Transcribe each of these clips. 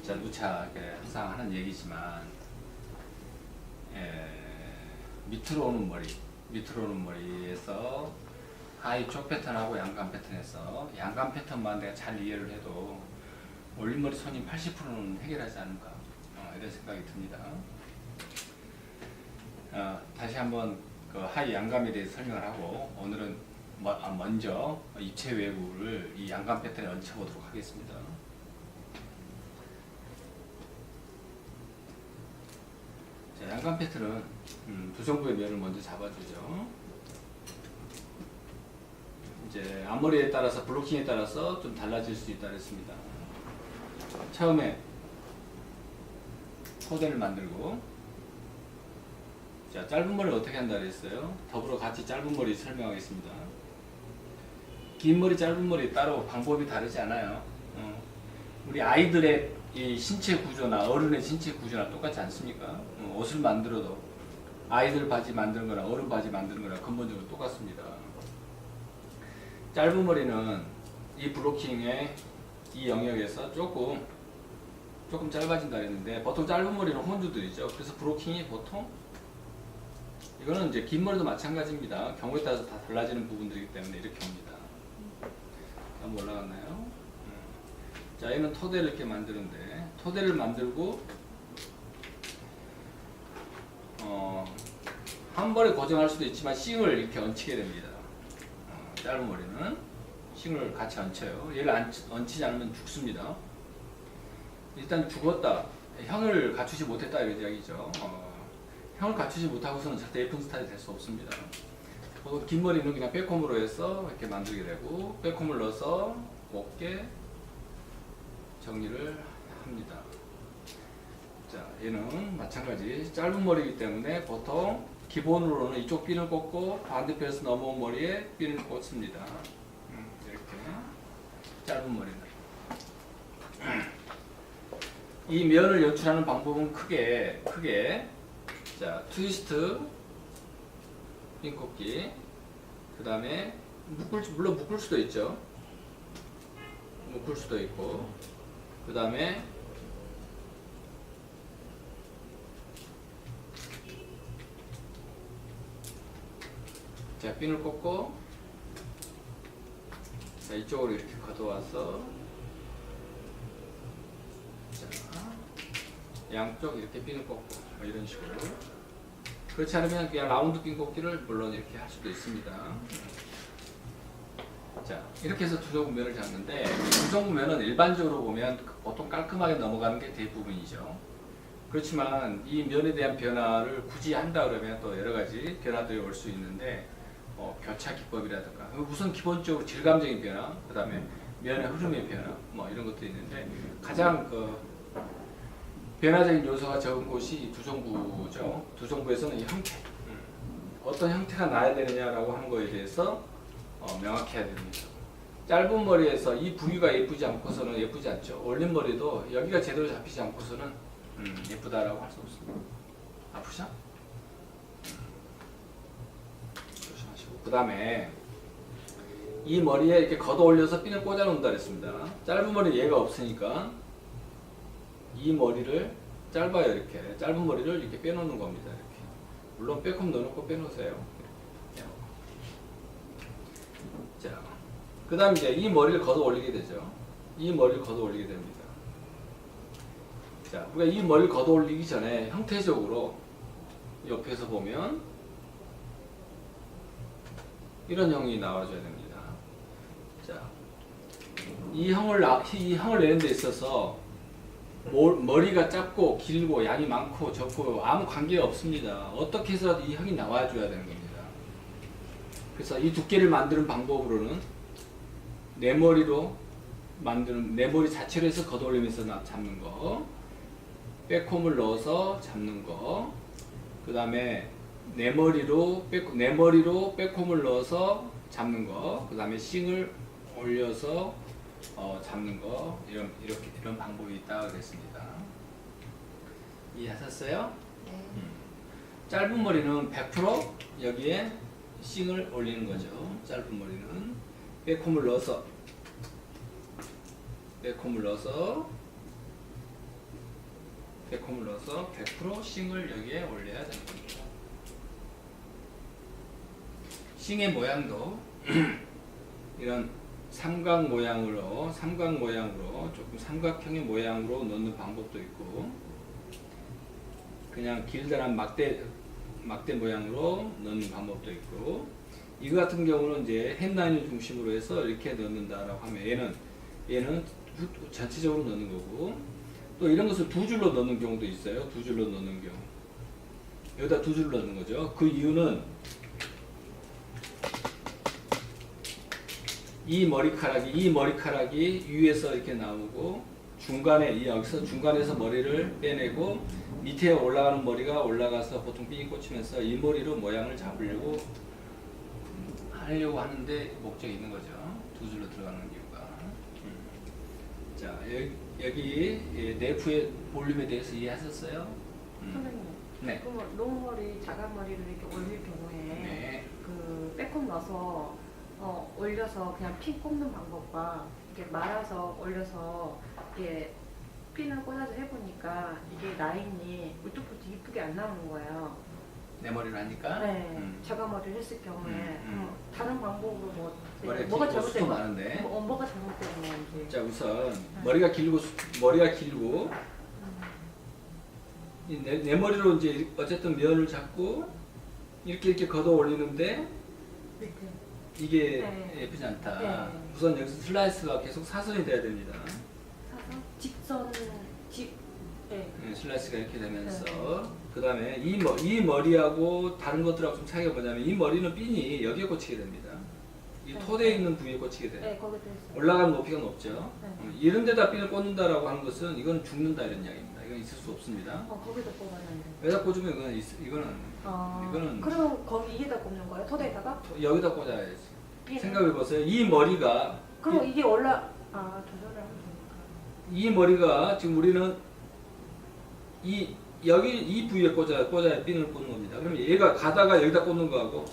자, 누차 항상 하는 얘기지만 밑으로 오는 머리에서 하이 쪽 패턴하고 양감 패턴에서 양감 패턴만 내가 잘 이해를 해도 올림머리 손님 80%는 해결하지 않을까 이런 생각이 듭니다. 다시 한번 그 하이 양감에 대해서 설명을 하고 오늘은 먼저 입체 외부를 이 양감 패턴에 얹혀보도록 하겠습니다. 자, 양감 패턴은 두 정부의 면을 먼저 잡아주죠. 이제 앞머리에 따라서 블로킹에 따라서 좀 달라질 수 있다 그랬습니다. 처음에 토대를 만들고, 자, 짧은 머리를 어떻게 한다 그랬어요? 더불어 같이 짧은 머리 설명하겠습니다. 긴 머리, 짧은 머리 따로 방법이 다르지 않아요. 우리 아이들의 이 신체 구조나 어른의 신체 구조나 똑같지 않습니까? 옷을 만들어도 아이들 바지 만드는 거나 어른 바지 만드는 거나 근본적으로 똑같습니다. 짧은 머리는 이 블로킹의 이 영역에서 조금 짧아진다 했는데 보통 짧은 머리는 혼주들이죠. 그래서 블로킹이 보통 이거는 이제 긴 머리도 마찬가지입니다. 경우에 따라서 다 달라지는 부분들이기 때문에 이렇게 옵니다. 한번 올라갔나요? 자, 얘는 토대를 이렇게 만드는데 토대를 만들고 한 번에 고정할 수도 있지만 싱을 이렇게 얹히게 됩니다. 짧은 머리는 싱을 같이 얹혀요. 얘를 얹히지 않으면 죽습니다. 일단 죽었다. 형을 갖추지 못했다 이런 이야기죠. 형을 갖추지 못하고서는 절대 예쁜 스타일이 될 수 없습니다. 긴 머리는 그냥 백홈으로 해서 이렇게 만들게 되고 백홈을 넣어서 곱게 정리를 합니다. 자, 얘는 마찬가지 짧은 머리이기 때문에 보통 기본으로는 이쪽 핀을 꽂고 반대편에서 넘어온 머리에 핀을 꽂습니다. 이렇게 짧은 머리는 이 면을 연출하는 방법은 크게 자, 트위스트 핀 꽂기, 그 다음에 물론 묶을 수도 있죠. 묶을 수도 있고, 그 다음에 자, 핀을 꽂고, 자, 이쪽으로 이렇게 걷어와서, 자, 양쪽 이렇게 핀을 꽂고, 이런 식으로. 그렇지 않으면 그냥 라운드 핀 꽂기를 물론 이렇게 할 수도 있습니다. 자, 이렇게 해서 두 정부 면을 잡는데, 두 정부 면은 일반적으로 보면 보통 깔끔하게 넘어가는 게 대부분이죠. 그렇지만 이 면에 대한 변화를 굳이 한다 그러면 또 여러 가지 변화들이 올 수 있는데, 교차 기법이라든가 우선 기본적으로 질감적인 변화, 그 다음에 면의 흐름의 변화, 이런 것들이 있는데 가장 변화적인 요소가 적은 곳이 두 정부죠. 두 정부에서는 이 형태, 어떤 형태가 나야 되느냐라고 하는 거에 대해서 명확해야 됩니다. 짧은 머리에서 이 부위가 예쁘지 않고서는 예쁘지 않죠. 올린 머리도 여기가 제대로 잡히지 않고서는 예쁘다라고 할 수 없습니다. 아프죠? 조심하시고. 그 다음에 이 머리에 이렇게 걷어 올려서 핀을 꽂아 놓는다 그랬습니다. 짧은 머리 얘가 없으니까 이 머리를 짧아요. 이렇게 짧은 머리를 이렇게 빼놓는 겁니다. 이렇게. 물론 백홈 넣어놓고 빼놓으세요. 자, 그 다음 이제 이 머리를 걷어 올리게 되죠. 이 머리를 걷어 올리게 됩니다. 자, 우리가 이 머리를 걷어 올리기 전에 형태적으로 옆에서 보면 이런 형이 나와줘야 됩니다. 자, 이 형을 내는 데 있어서 머리가 짧고 길고 양이 많고 적고 아무 관계가 없습니다. 어떻게 해서라도 이 형이 나와줘야 되는 겁니다. 그래서 이 두께를 만드는 방법으로는 내 머리 자체로 해서 걷어올리면서 잡는 거, 백홈을 넣어서 잡는 거, 그 다음에 내 머리로 백홈을 넣어서 잡는 거, 그 다음에 싱을 올려서 잡는 거, 이런 방법이 있다고 그랬습니다. 이해하셨어요? 네. 짧은 머리는 100% 여기에 싱을 올리는 거죠. 짧은 머리는 백홈을 넣어서 백홈을 넣어서 100% 싱을 여기에 올려야 되는 겁니다. 싱의 모양도 이런 삼각 모양으로 조금 삼각형의 모양으로 넣는 방법도 있고, 그냥 길다란 막대 모양으로 넣는 방법도 있고, 이거 같은 경우는 이제 햄라인을 중심으로 해서 이렇게 넣는다라고 하면 얘는 전체적으로 넣는 거고, 또 이런 것을 두 줄로 넣는 경우도 있어요. 두 줄로 넣는 경우. 여기다 두 줄로 넣는 거죠. 그 이유는 이 머리카락이 위에서 이렇게 나오고, 여기서 중간에서 머리를 빼내고 밑에 올라가는 머리가 올라가서 보통 핀이 꽂히면서 이 머리로 모양을 잡으려고 하려고 하는데 목적이 있는 거죠. 두 줄로 들어가는 이유가. 자, 여기 네프의 볼륨에 대해서 이해하셨어요? 선생님. 네. 그럼 롱머리, 자간머리를 이렇게 올릴 경우에 네. 그 백홈 넣어서 올려서 그냥 핀 꼽는 방법과 이렇게 말아서 올려서 이게 핀을 꽂아서 해보니까 이게 라인이 울퉁불퉁 이쁘게 안 나오는 거예요. 내 머리로 하니까. 네. 자간머리를 했을 경우에 다른 방법으로 머리가 뭐가 길고 숱도 잘못된 많은데. 뭐가 잘못된 건지. 자, 우선 머리가 길고 내 머리로 이제 어쨌든 면을 잡고 이렇게 걷어 올리는데 이렇게. 이게 네. 예쁘지 않다. 네. 우선 여기서 슬라이스가 계속 사선이 돼야 됩니다. 사선 네. 슬라이스가 이렇게 되면서 그 다음에 이 머리하고 다른 것들하고 좀 차이가 뭐냐면, 이 머리는 핀이 여기에 꽂히게 됩니다. 이 네. 토대에 있는 부위에 꽂히게 돼요. 네, 거기도 있어요. 올라가는 높이가 높죠. 네. 이런 데다 핀을 꽂는다라고 하는 것은 이건 죽는다 이런 이야기입니다. 이건 있을 수 없습니다. 거기다 꼽았는데. 여기다 꽂으면 이거는 그럼 거기 이게다 꼽는 거예요? 토대에다가? 여기다 꽂아야지. 핀을? 생각해 보세요. 이 머리가 그럼 이게 조절을 하면 되니까. 이 머리가 지금 우리는 이 부위에 꽂아야 핀을 꽂는 겁니다. 그럼 얘가 가다가 여기다 꽂는 거하고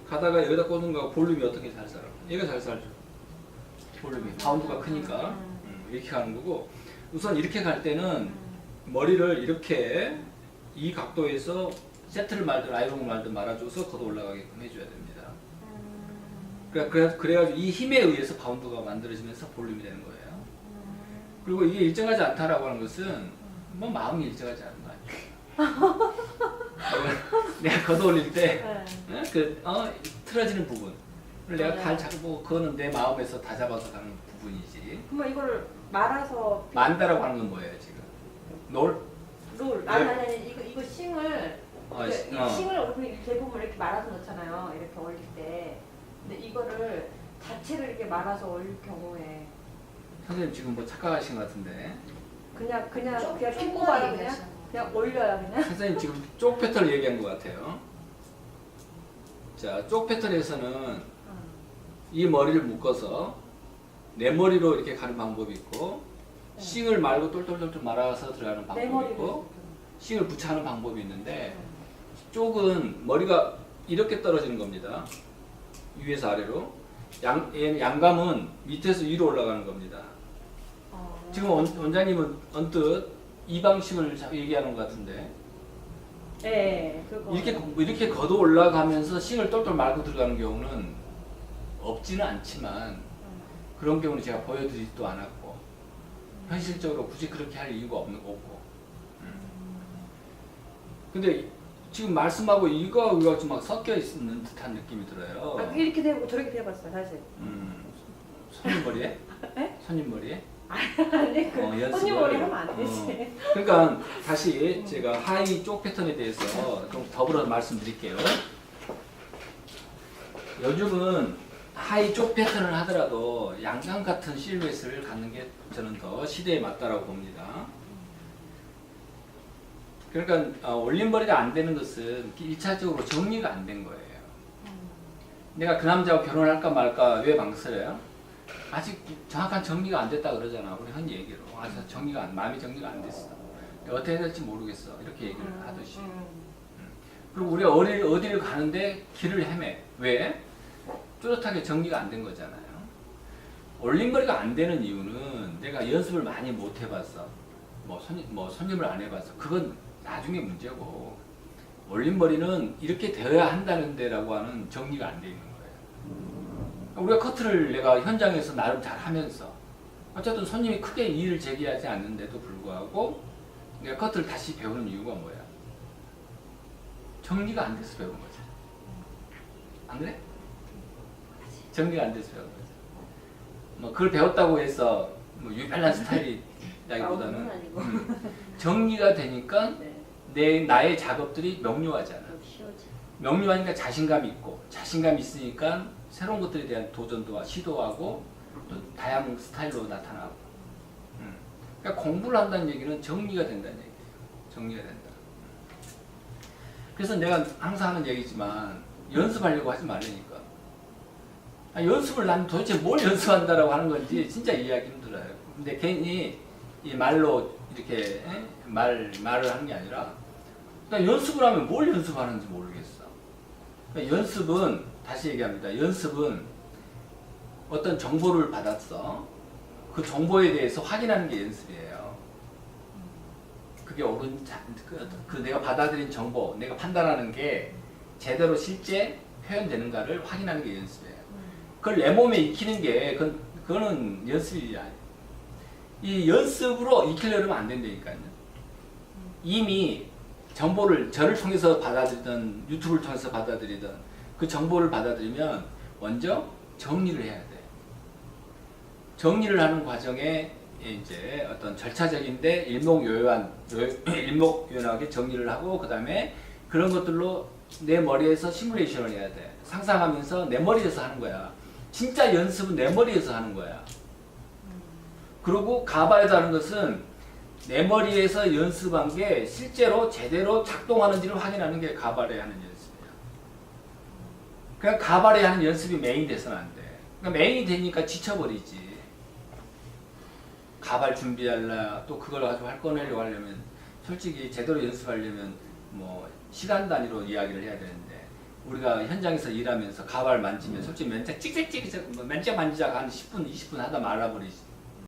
가다가 여기다 꽂는 거하고 볼륨이 어떻게 잘 살아? 얘가 잘 살죠. 볼륨이 바운드가 크니까 이렇게 가는 거고, 우선 이렇게 갈 때는 머리를 이렇게 이 각도에서 세트를 말든 아이롱을 말든 말아줘서 걷어 올라가게끔 해줘야 됩니다. 그래가지고 이 힘에 의해서 바운드가 만들어지면서 볼륨이 되는 거예요. 그리고 이게 일정하지 않다라고 하는 것은 뭐 마음이 일정하지 않은 거 아니에요. 내가 걷어 올릴 때 틀어지는 부분 내가 잘 잡고, 그거는 내 마음에서 다 잡아서 가는 부분이지. 그러면 이거를 말아서 만다라고 하는 건 뭐예요 지금? 롤? 아니 이거 싱을 어. 싱을 우리 대부분 이렇게 말아서 넣잖아요. 이렇게 올릴 때. 근데 이거를 자체를 이렇게 말아서 올릴 경우에 선생님 지금 뭐 착각하신 것 같은데. 그냥 핀 꼽아요. 그냥 올려요 그냥. 선생님 지금 쪽 패턴을 얘기한 것 같아요. 자, 쪽 패턴에서는 이 머리를 묶어서 내 머리로 이렇게 가는 방법이 있고, 싱을 말고 똘똘똘똘 말아서 들어가는 방법이 있고, 싱을 붙여하는 방법이 있는데, 쪽은 머리가 이렇게 떨어지는 겁니다. 위에서 아래로. 양감은 밑에서 위로 올라가는 겁니다. 지금 원장님은 언뜻 이 방식을 얘기하는 것 같은데, 네, 그거. 이렇게 걷어 올라가면서 싱을 똘똘 말고 들어가는 경우는 없지는 않지만, 그런 경우는 제가 보여드리지도 않았고, 현실적으로 굳이 그렇게 할 이유가 없고. 근데 지금 말씀하고 이거가 좀 막 섞여 있는 듯한 느낌이 들어요. 이렇게 되고 저렇게 돼봤어요 사실. 손님머리에? 네? 손님머리에? 아니 손님 머리 하면 안 되지. 그러니까 다시 제가 하이 쪽 패턴에 대해서 좀 더불어 말씀드릴게요. 요즘은 하이 쪽 패턴을 하더라도 양감 같은 실루엣을 갖는 게 저는 더 시대에 맞다라고 봅니다. 그러니까 올림머리가 안 되는 것은 1차적으로 정리가 안 된 거예요. 내가 그 남자하고 결혼할까 말까 왜 망설여요? 아직 정확한 정리가 안 됐다 그러잖아. 우리 흔히 얘기로. 아직 마음이 정리가 안 됐어. 어떻게 해야 될지 모르겠어. 이렇게 얘기를 하듯이. 그리고 우리가 어디를 가는데 길을 헤매. 왜? 뚜렷하게 정리가 안 된 거잖아요. 올림머리가 안 되는 이유는 내가 연습을 많이 못 해봤어. 손님을 안 해봐서 그건 나중에 문제고 올림머리는 이렇게 되어야 한다는 데라고 하는 정리가 안 돼 있는 거예요. 우리가 커트를 내가 현장에서 나름 잘 하면서 어쨌든 손님이 크게 이의를 제기하지 않는데도 불구하고 내가 커트를 다시 배우는 이유가 뭐야? 정리가 안 돼서 배운 거지. 안 그래? 정리가 안 돼서 배운 거지. 뭐 그걸 배웠다고 해서 뭐 유별난 스타일이라기보다는 정리가 되니까 나의 작업들이 명료하잖아. 명료하니까 자신감이 있고 자신감이 있으니까 새로운 것들에 대한 도전도와 시도하고 또 다양한 스타일로 나타나고. 그러니까 공부를 한다는 얘기는 정리가 된다는 얘기예요. 정리가 된다. 그래서 내가 항상 하는 얘기지만 연습하려고 하지 말라니까. 연습을 난 도대체 뭘 연습한다라고 하는 건지 진짜 이해하기 힘들어요. 근데 괜히 이 말로 이렇게 말을 하는 게 아니라 그러니까 연습을 하면 뭘 연습하는지 모르겠어. 그러니까 연습은 다시 얘기합니다. 연습은 어떤 정보를 받았어. 그 정보에 대해서 확인하는 게 연습이에요. 그게 그 내가 받아들인 정보, 내가 판단하는 게 제대로 실제 표현되는가를 확인하는 게 연습이에요. 그걸 내 몸에 익히는 게 그거는 연습이 아니에요. 이 연습으로 익히려면 안 된다니까요. 이미 정보를 저를 통해서 받아들이든 유튜브를 통해서 받아들이든 그 정보를 받아들이면 먼저 정리를 해야 돼. 정리를 하는 과정에 이제 어떤 절차적인데 일목요연하게 정리를 하고 그 다음에 그런 것들로 내 머리에서 시뮬레이션을 해야 돼. 상상하면서 내 머리에서 하는 거야. 진짜 연습은 내 머리에서 하는 거야. 그리고 가발이라는 것은 내 머리에서 연습한 게 실제로 제대로 작동하는지를 확인하는 게 가발에 하는 연습이야. 그냥 가발에 하는 연습이 메인 돼서는 안 돼. 그러니까 메인이 되니까 지쳐버리지. 가발 준비하려 또 그걸 가지고 할 꺼내려고 하려면 솔직히 제대로 연습하려면 뭐 시간 단위로 이야기를 해야 되는데 우리가 현장에서 일하면서 가발 만지면 솔직히 맨짝 찍찍찍 맨짝 만지자가 한 10분 20분 하다 말아버리지.